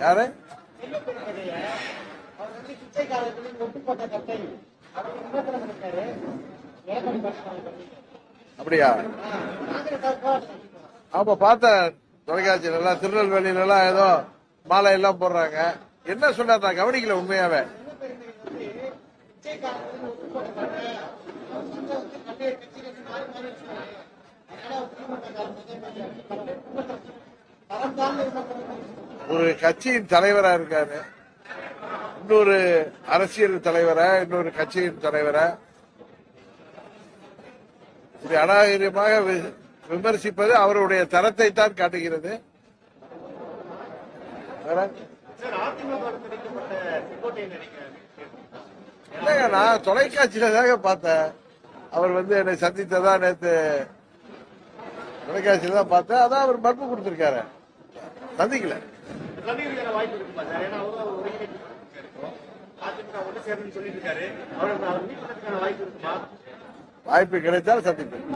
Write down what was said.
யாரு அப்படியா? ஆமா பார்த்தேன் தொலைக்காட்சியில எல்லாம், திருநெல்வேலியில எல்லாம் ஏதோ மாலை எல்லாம் போடுறாங்க. என்ன சொன்னா நான் கவனிக்கல உண்மையாவே. ஒரு கட்சியின் தலைவரா இருக்காரு, இன்னொரு அரசியல் தலைவரை, இன்னொரு கட்சியின் தலைவரை இது அநாகரிகமாக விமர்சிப்பது அவருடைய தரத்தை தான் காட்டுகிறது. இல்லைங்க, நான் தொலைக்காட்சியில தாங்க பார்த்தேன். அவர் என்னை சந்தித்ததா நேற்று தொலைக்காட்சியில தான் பார்த்தேன். அதான் அவர் மறுப்பு கொடுத்திருக்காரு, சந்திக்கல. வாய்ப்பு கிடைத்தால் சந்திப்பேன்.